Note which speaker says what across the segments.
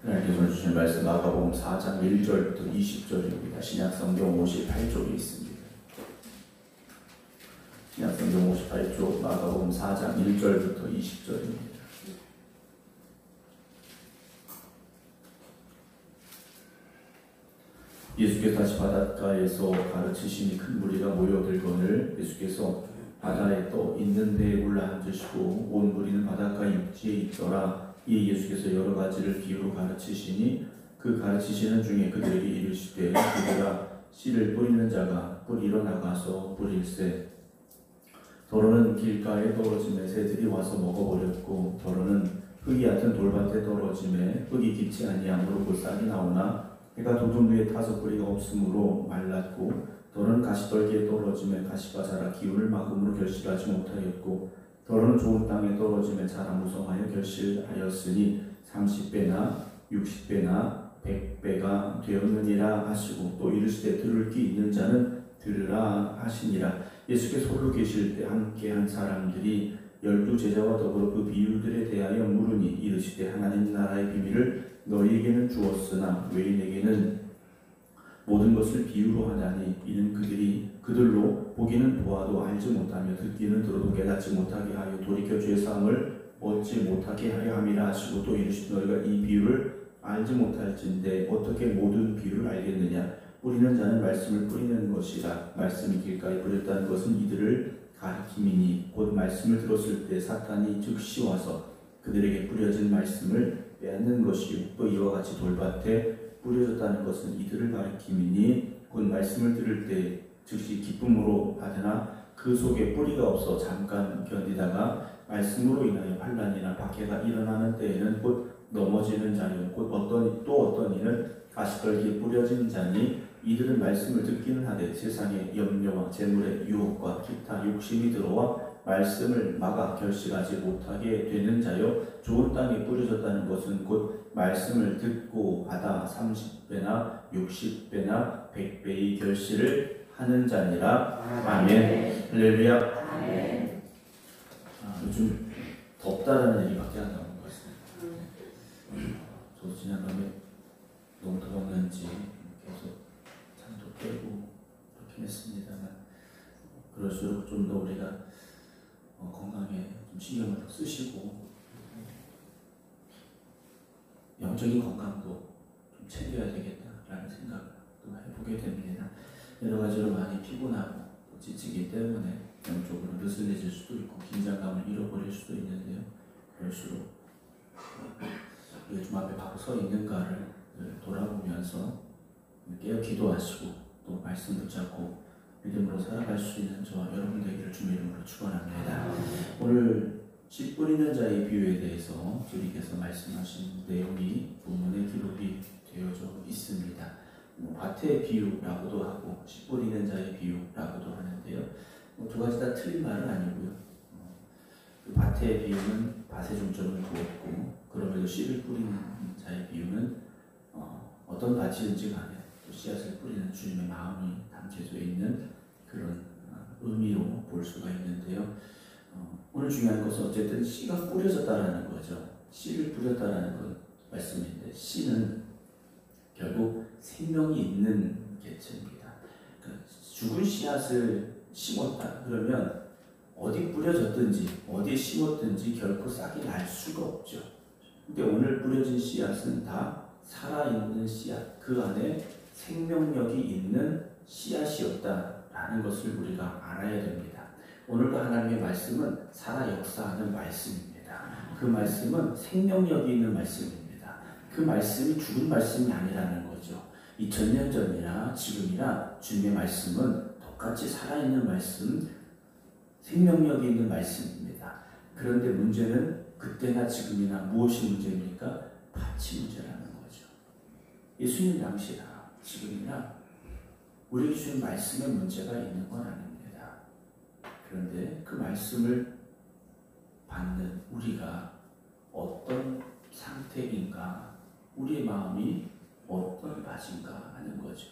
Speaker 1: 하나님께서 주신 말씀 마가복음 4장 1절부터 20절입니다. 신약성경 58쪽에 있습니다. 신약성경 58쪽 마가복음 4장 1절부터 20절입니다. 예수께서 다시 바닷가에서 가르치시니 큰 무리가 모여들거늘 예수께서 바다에 떠 있는 배에 올라앉으시고 온 무리는 바닷가 육지에 있더라. 이 예수께서 여러 가지를 비유로 가르치시니 그 가르치시는 중에 그들에게 이르시되 그들아 씨를 뿌리는 자가 뿌리러 나가서 뿌릴새 더러는 길가에 떨어짐에 새들이 와서 먹어버렸고 더러는 흙이 얕은 돌밭에 떨어짐에 흙이 깊지 아니하므로 곧 싹이 나오나 해가 돋은 후에 타서 뿌리가 없으므로 말랐고 더러는 가시떨기에 떨어짐에 가시가 자라 기운을 막음으로 결실하지 못하였고 더러는 좋은 땅에 떨어짐에 자라 무성하여 결실하였으니 30배나 60배나 100배가 되었느니라 하시고 또 이르시되 들을 귀 있는 자는 들으라 하시니라. 예수께서 홀로 계실 때 함께한 사람들이 12제자와 더불어 그 비유들에 대하여 물으니 이르시되 하나님 나라의 비밀을 너희에게는 주었으나 외인에게는 모든 것을 비유로 하다니 이는 그들로 보기는 보아도 알지 못하며 듣기는 들어도 깨닫지 못하게 하여 돌이켜 죄사함을 얻지 못하게 하려 함이라 하시고 또 이르시되 너희가 이 비유를 알지 못할진대 어떻게 모든 비유를 알겠느냐. 뿌리는 자는 말씀을 뿌리는 것이라. 말씀이 길가에 뿌렸다는 것은 이들을 가리킴이니 곧 말씀을 들었을 때 사탄이 즉시 와서 그들에게 뿌려진 말씀을 빼앗는 것이요 또 이와 같이 돌밭에 뿌려졌다는 것은 이들을 가리킴이니 곧 말씀을 들을 때 즉시 기쁨으로 받으나 그 속에 뿌리가 없어 잠깐 견디다가 말씀으로 인하여 환난이나 박해가 일어나는 때에는 곧 넘어지는 자요 곧 어떤 이는 가시떨기에 뿌려진 자니 이들은 말씀을 듣기는 하되 세상의 염려와 재물의 유혹과 기타 욕심이 들어와 말씀을 막아 결실하지 못하게 되는 자요 좋은 땅에 뿌려졌다는 것은 곧 말씀을 듣고 받아 30배나 60배나 100배의 결실을 하는 자니라. 아멘. 할렐루야. 아멘. 요즘 덥다라는 얘기밖에 안 나오는 것 같습니다. 저도 지난밤에 너무 더웠는지 계속 잠도 깨고 그렇긴 했습니다만 그럴수록 좀 더 우리가 건강에 좀 신경을 더 쓰시고 영적인 건강도 좀 챙겨야 되겠다라는 생각을 또 해보게 됩니다. 여러 가지로 많이 피곤하고 또 지치기 때문에 영적으로 느슨해질 수도 있고 긴장감을 잃어버릴 수도 있는데요. 그럴수록 우리가 좀 앞에 바로 서 있는가를 돌아보면서 깨어 기도하시고 또 말씀 붙잡고 믿음으로 살아갈 수 있는 저와 여러분 되기를 주님의 이름으로 축원합니다. 오늘 씨 뿌리는 자의 비유에 대해서 주님께서 말씀하신 내용이 본문에 기록이 되어져 있습니다. 밭의 비유라고도 하고 씨 뿌리는 자의 비유라고도 하는데요. 두 가지 다 틀린 말은 아니고요. 그 밭의 비유는 밭에 중점을 두었고 그러면서 씨를 뿌리는 자의 비유는 어떤 밭이든지 간에 또 씨앗을 뿌리는 주님의 마음이 담겨져 있는 그런 의미로 볼 수가 있는데요. 오늘 중요한 것은 어쨌든 씨가 뿌려졌다라는 거죠. 씨를 뿌렸다라는 건 말씀인데 씨는 결국 생명이 있는 개체입니다. 그러니까 죽은 씨앗을 심었다 그러면 어디 뿌려졌든지 어디 심었든지 결코 싹이 날 수가 없죠. 근데 오늘 뿌려진 씨앗은 다 살아있는 씨앗, 그 안에 생명력이 있는 씨앗이었다라는 것을 우리가 알아야 됩니다. 오늘도 하나님의 말씀은 살아 역사하는 말씀입니다. 그 말씀은 생명력이 있는 말씀입니다. 그 말씀이 죽은 말씀이 아니라는 거죠. 2000년 전이나 지금이나 주님의 말씀은 똑같이 살아있는 말씀, 생명력이 있는 말씀입니다. 그런데 문제는 그때나 지금이나 무엇이 문제입니까? 밭이 문제라는 거죠. 예수님 당시나 지금이나 우리에게 주신 말씀에 문제가 있는 건 아닙니다. 그런데 그 말씀을 받는 우리가 어떤 상태인가, 우리의 마음이 어떤 밭인가 하는 거죠.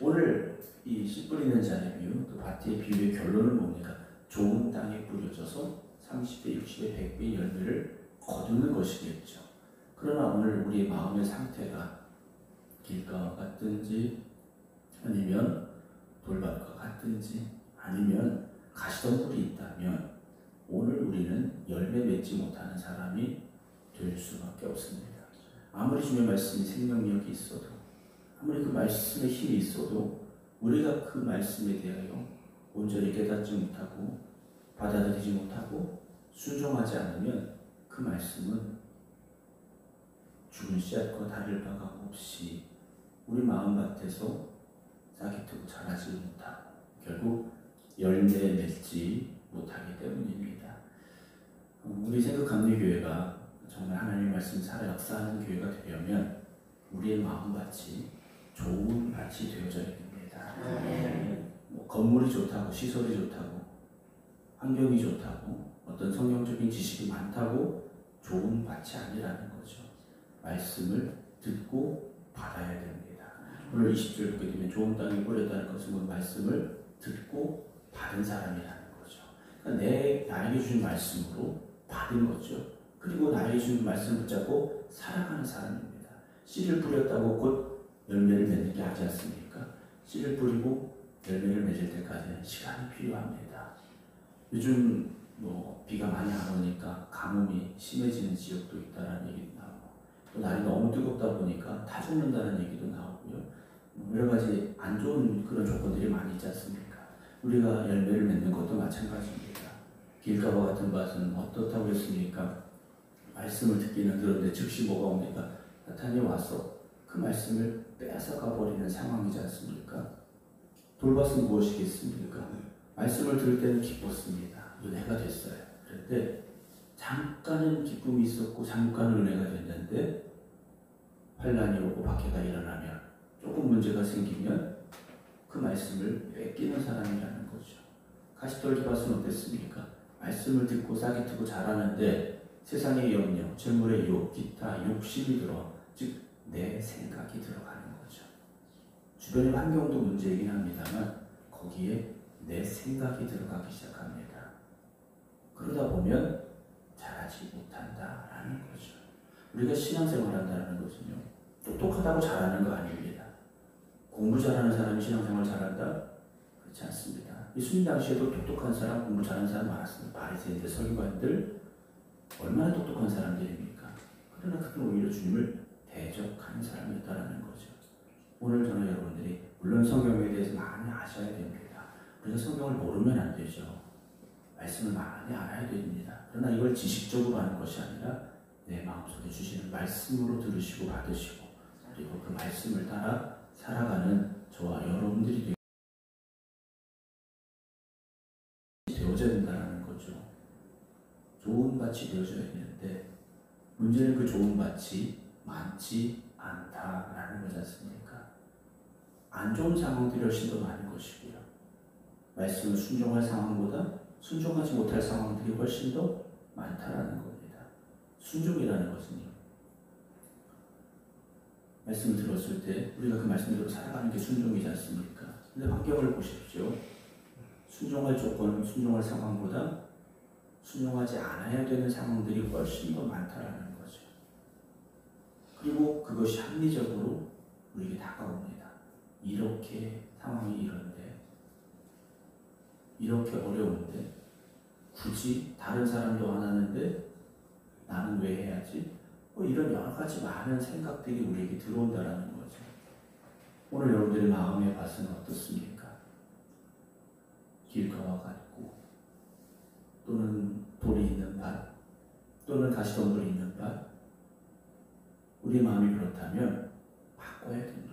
Speaker 1: 오늘 이 씨 뿌리는 자의 비유, 또 밭의 비유의 결론은 뭡니까? 좋은 땅에 뿌려져서 30배, 60배, 100배의 열매를 거두는 것이겠죠. 그러나 오늘 우리의 마음의 상태가 길가와 같든지 아니면 돌밭과 같든지 아니면 가시덤불이 있다면 오늘 우리는 열매 맺지 못하는 사람이 될 수밖에 없습니다. 아무리 주님의 말씀이 생명력이 있어도 아무리 그 말씀에 힘이 있어도 우리가 그 말씀에 대하여 온전히 깨닫지 못하고 받아들이지 못하고 순종하지 않으면 그 말씀은 죽은 씨앗과 다를 바가 없이 우리 마음밭에서 싹이 트고 자라지 못하고 결국 열매 맺지 못하기 때문입니다. 우리 생각감리교회가 정말 하나님의 말씀 살아 역사하는 교회가 되려면 우리의 마음밭이 좋은 밭이 되어져야 됩니다. 건물이 좋다고 시설이 좋다고 환경이 좋다고 어떤 성경적인 지식이 많다고 좋은 밭이 아니라는 거죠. 말씀을 듣고 받아야 됩니다. 오늘 20절 보게 되면 좋은 땅에 뿌렸다는 것은 말씀을 듣고 받은 사람이라는 거죠. 그러니까 나에게 주신 말씀으로 받은 거죠. 그리고 나에게 주신 말씀을 붙잡고 살아가는 사람입니다. 씨를 뿌렸다고 곧 열매를 맺는 게 아니지 않습니까? 씨를 뿌리고 열매를 맺을 때까지는 시간이 필요합니다. 요즘 비가 많이 안 오니까 가뭄이 심해지는 지역도 있다는 얘기도 나오고 또 날이 너무 뜨겁다 보니까 타 죽는다는 얘기도 나오고요. 여러 가지 안 좋은 그런 조건들이 많이 있지 않습니까? 우리가 열매를 맺는 것도 마찬가지입니다. 길가와 같은 밭은 어떻다고 했습니까? 말씀을 듣기는 들었는데 즉시 뭐가 옵니까? 사탄이 와서 그 말씀을 빼앗아가 버리는 상황이지 않습니까? 돌밭은 무엇이겠습니까? 말씀을 들을 때는 기뻤습니다. 은혜가 됐어요. 그런데 잠깐은 기쁨이 있었고 잠깐은 은혜가 됐는데 환란이 오고 박해가 일어나면 조금 문제가 생기면 그 말씀을 뺏기는 사람이라는 거죠. 가시떨기밭은 어땠습니까? 말씀을 듣고 싹이 트고 자라는데 세상의 염려, 재물의 유혹, 기타 욕심이 들어 즉 내 생각이 들어가는 거죠. 주변의 환경도 문제이긴 합니다만 거기에 내 생각이 들어가기 시작합니다. 그러다 보면 자라지 못한다라는 거죠. 우리가 신앙생활 한다는 것은요, 똑똑하다고 잘하는 거 아닙니다. 공부 잘하는 사람이 신앙생활 잘한다? 그렇지 않습니다. 예수님 당시에도 똑똑한 사람, 공부 잘하는 사람 많았습니다. 바리새인들, 서기관들 얼마나 똑똑한 사람들입니까? 그러나 그들은 오히려 주님을 대적하는 사람이었다는 거죠. 오늘 저는 여러분들이 물론 성경에 대해서 많이 아셔야 됩니다. 우리가 성경을 모르면 안 되죠. 말씀을 많이 알아야 됩니다. 그러나 이걸 지식적으로 하는 것이 아니라 내 마음속에 주시는 말씀으로 들으시고 받으시고 그리고 그 말씀을 따라 살아가는 저와 여러분들이 되어져야 된다는 거죠. 좋은 밭이 되어져야 되는데 문제는 그 좋은 밭이 많지 않다라는 거지 않습니까? 안 좋은 상황들이 훨씬 더 많은 것이고요. 말씀을 순종할 상황보다 순종하지 못할 상황들이 훨씬 더 많다라는 겁니다. 순종이라는 것은요. 말씀을 들었을 때 우리가 그 말씀대로 살아가는 게 순종이지 않습니까? 근데 환경을 보십시오. 순종할 조건, 순종할 상황보다 순종하지 않아야 되는 상황들이 훨씬 더 많다라는 거죠. 그리고 그것이 합리적으로 우리에게 다가옵니다. 이렇게 상황이 이런데 이렇게 어려운데 굳이 다른 사람도 안 하는데 나는 왜 해야지? 이런 여러 가지 많은 생각들이 우리에게 들어온다는 거죠. 오늘 여러분들의 마음의 밭은 어떻습니까? 길가와 같고 또는 돌이 있는 밭 또는 가시덤불이 있는 밭 우리 마음이 그렇다면 바꿔야 됩니다.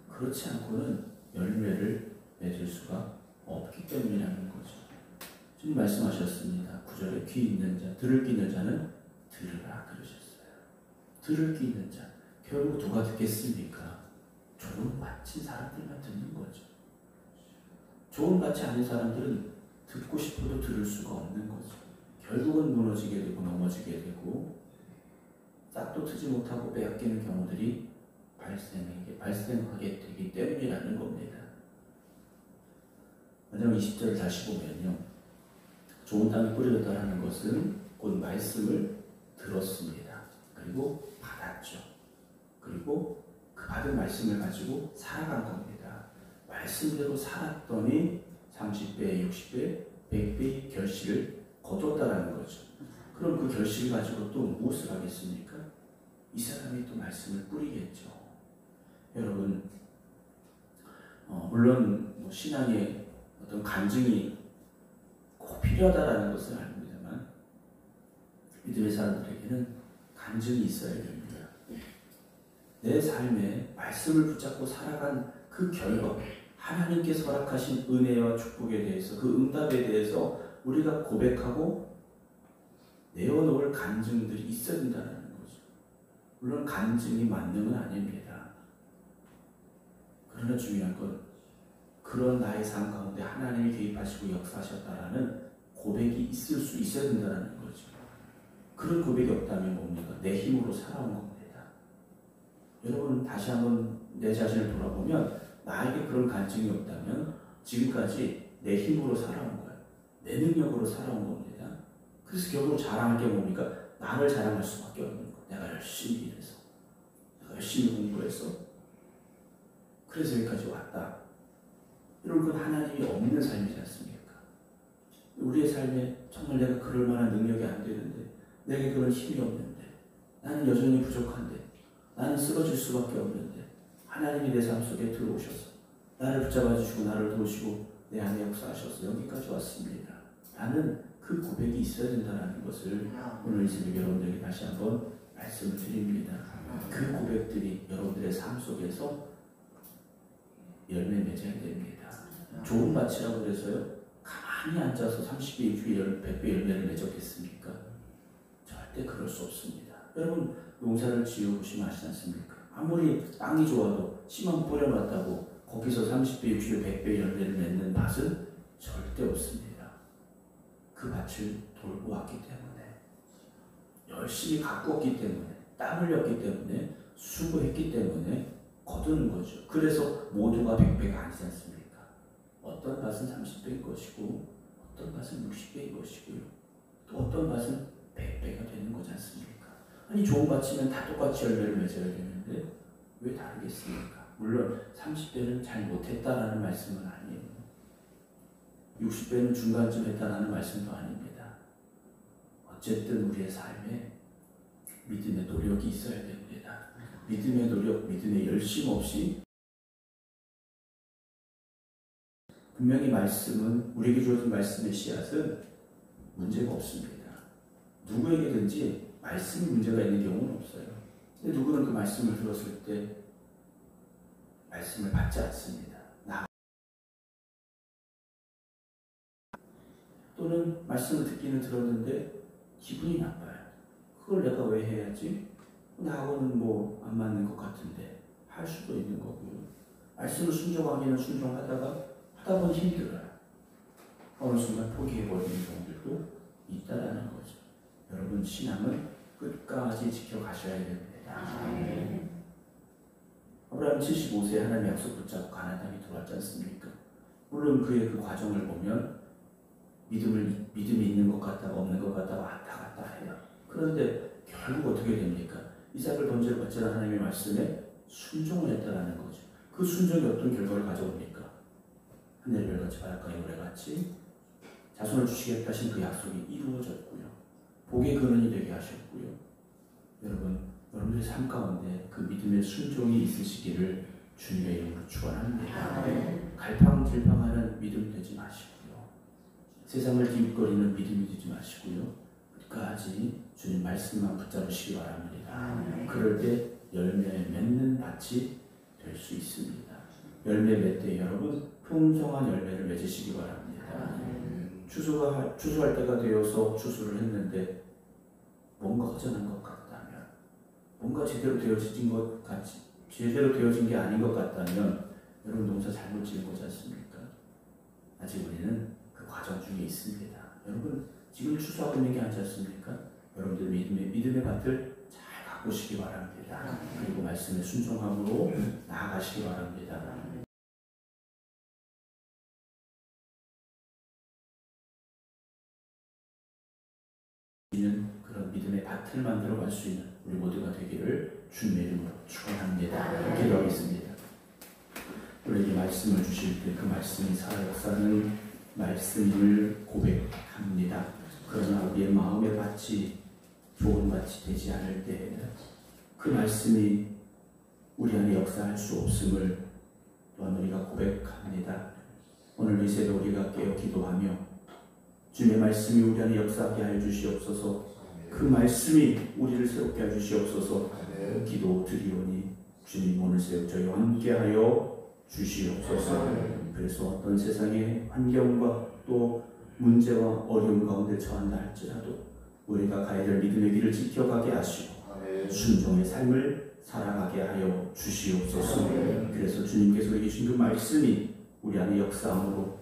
Speaker 1: 그렇지 않고는 열매를 맺을 수가 없기 때문이라는 거죠. 주님 말씀하셨습니다. 9절에 귀 있는 자, 들을 귀 있는 자는 들으라 그러셨어요. 들을 귀 있는 자, 결국 누가 듣겠습니까? 좋은 밭인 사람들만 듣는 거죠. 좋은 밭이 아닌 사람들은 듣고 싶어도 들을 수가 없는 거죠. 결국은 무너지게 되고 넘어지게 되고 싹도 트지 못하고 빼앗기는 경우들이 발생하게 되기 때문이라는 겁니다. 마지막 20절을 다시 보면요. 좋은 땅에 뿌려졌다는 것은 곧 말씀을 들었습니다. 그리고 받았죠. 그리고 그 받은 말씀을 가지고 살아간 겁니다. 말씀대로 살았더니 30배, 60배, 100배의 결실을 거뒀다라는 거죠. 그럼 그 결실을 가지고 또 무엇을 하겠습니까? 이 사람이 또 말씀을 뿌리겠죠. 여러분, 물론 신앙의 어떤 간증이 꼭 필요하다라는 것을 압니다만 믿음의 사람들에게는 간증이 있어야 됩니다. 내 삶에 말씀을 붙잡고 살아간 그 결과, 하나님께서 허락하신 은혜와 축복에 대해서, 그 응답에 대해서 우리가 고백하고 내어놓을 간증들이 있어야 된다는 거죠. 물론 간증이 만능은 아닙니다. 그러나 중요한 건 그런 나의 삶 가운데 하나님이 개입하시고 역사하셨다라는 고백이 있을 수 있어야 된다는 거죠. 그런 고백이 없다면 뭡니까? 내 힘으로 살아온 겁니다. 여러분, 다시 한번 내 자신을 돌아보면 나에게 그런 간증이 없다면 지금까지 내 힘으로 살아온 거예요. 내 능력으로 살아온 겁니다. 그래서 결국 자랑할 게 뭡니까? 나를 자랑할 수밖에 없는 거예요. 내가 열심히 일해서, 내가 열심히 공부해서, 그래서 여기까지 왔다. 이런 건 하나님이 없는 삶이지 않습니까? 우리의 삶에 정말 내가 그럴 만한 능력이 안 되는데, 내게 그런 힘이 없는데, 나는 여전히 부족한데, 나는 쓰러질 수밖에 없는데 하나님이 내 삶 속에 들어오셔서 나를 붙잡아 주시고 나를 도우시고 내 안에 역사하셔서 여기까지 왔습니다. 나는 그 고백이 있어야 된다는 것을 오늘 이 새벽 여러분들에게 다시 한번 말씀을 드립니다. 그 고백들이 여러분들의 삶 속에서 열매 맺어야 됩니다. 좋은 밭이라고 해서요, 가만히 앉아서 30배, 60배, 100배 열매를 맺었겠습니까? 절대 그럴 수 없습니다. 여러분, 농사를 지어보시면 아시지 않습니까? 아무리 땅이 좋아도 씨만 뿌려놨다고 거기서 30배, 60배, 100배 열매를 맺는 밭은 절대 없습니다. 그 밭을 돌고 왔기 때문에, 열심히 가꾸었기 때문에, 땀 흘렸기 때문에, 수고했기 때문에 거두는 거죠. 그래서 모두가 100배가 아니지 않습니까? 어떤 밭은 30배인 것이고 어떤 밭은 60배인 것이고요. 또 어떤 밭은 100배가 되는 거지 않습니까? 아니, 좋은 밭이면 다 똑같이 열매를 맺어야 되는데 왜 다르겠습니까? 물론 30배는 잘 못했다라는 말씀은 아니에요. 60배는 중간쯤 했다라는 말씀도 아닙니다. 어쨌든 우리의 삶에 믿음의 노력이 있어야 됩니다. 믿음의 노력, 믿음의 열심 없이 분명히 말씀은, 우리에게 주어진 말씀의 씨앗은 문제가 없습니다. 누구에게든지 말씀이 문제가 있는 경우는 없어요. 근데 누구는 그 말씀을 들었을 때 말씀을 받지 않습니다. 또는 말씀을 듣기는 들었는데 기분이 나빠요. 그걸 내가 왜 해야지? 나하고는 안 맞는 것 같은데 할 수도 있는 거고요. 말씀을 순종하기는 순종하다가 하다 보니 힘들어요. 어느 순간 포기해버리는 경우들도 있다라는 거죠. 여러분, 신앙은 끝까지 지켜가셔야 됩니다. 아브라함 75세에 하나님의 약속 붙잡고 가나안 땅에 들어왔지 않습니까? 물론 그의 그 과정을 보면 믿음이 있는 것 같다가 없는 것 같다가 왔다 갔다 해요. 그런데 결국 어떻게 됩니까? 이삭을 번제로 바치는 하나님의 말씀에 순종을 했다라는 거죠. 그 순종이 어떤 결과를 가져옵니까? 하늘별같이 바닷가에 모래같이 자손을 주시겠다 하신 그 약속이 이루어졌고요. 복의 근원이 되게 하셨고요. 여러분들의 삶 가운데 그 믿음의 순종이 있으시기를 주님의 이름으로 축원합니다. 갈팡질팡하는 믿음 되지 마시고요. 세상을 기웃거리는 믿음이 되지 마시고요. 끝까지 주님 말씀만 붙잡으시기 바랍니다. 그럴 때 열매 맺는 밭이 될 수 있습니다. 열매 맺되 여러분 풍성한 열매를 맺으시기 바랍니다. 추수할 때가 되어서 추수를 했는데 뭔가 허전한 것 같다면, 뭔가 제대로 되어진 게 아닌 것 같다면 여러분 농사 잘못 지은 거지 않습니까? 아직 우리는 그 과정 중에 있습니다. 여러분 지금 추수하고 있는 게 아니지 않습니까? 여러분들 믿음의 밭을 잘 가꾸시기 바랍니다. 그리고 말씀의 순종함으로 나아가시기 바랍니다. 그런 믿음의 밭을 밭을 만들어 갈 수 있는 우리 모두가 되기를 주님의 이름으로 축원합니다. 기도하겠습니다. 우리에게 말씀을 주실 때 그 말씀이 살아 역사하는 말씀을 고백합니다. 그러나 우리의 마음의 밭이 좋은 밭이 되지 않을 때에는 그 말씀이 우리 안에 역사할 수 없음을 또한 우리가 고백합니다. 오늘 이 새벽 우리가 깨어 기도하며 주님의 말씀이 우리 안에 역사하게 하여 주시옵소서. 그 말씀이 우리를 새롭게 하여 주시옵소서. 기도 드리오니 주님 오늘 새벽 저희와 함께하여 주시옵소서. 그래서 어떤 세상의 환경과 또 문제와 어려움 가운데 처한다 할지라도 우리가 가야 될 믿음의 길을 지켜가게 하시고 순종의 삶을 살아가게 하여 주시옵소서. 그래서 주님께서 우리에게 주신 그 말씀이 우리 안에 역사함으로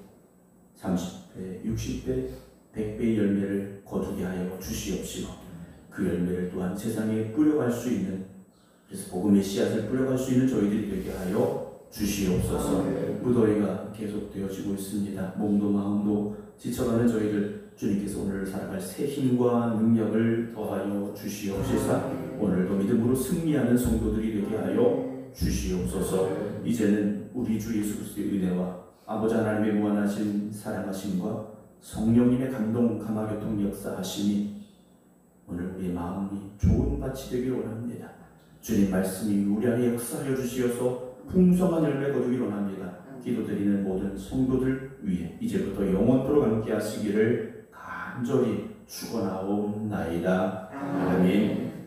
Speaker 1: 30배, 60배, 100배의 열매를 거두게 하여 주시옵시고 그 열매를 또한 세상에 뿌려갈 수 있는, 그래서 복음의 씨앗을 뿌려갈 수 있는 저희들이 되게 하여 주시옵소서. 무더위가 계속되어지고 있습니다. 몸도 마음도 지쳐가는 저희들 주님께서 오늘 살아갈 새 힘과 능력을 더하여 주시옵소서. 오늘도 믿음으로 승리하는 성도들이 되게 하여 주시옵소서. 이제는 우리 주 예수 그리스도의 은혜와 아버지 하나님의 무한하신 사랑하심과 성령님의 감동 감화교통 역사하심이 오늘 우리의 마음이 좋은 밭이 되기를 원합니다. 주님 말씀이 우리 안에 역사하여 주시어서 풍성한 열매 거두기를 원합니다. 기도드리는 모든 성도들 위해 이제부터 영원토록 함께 하시기를 간절히 축원하옵나이다. 아멘.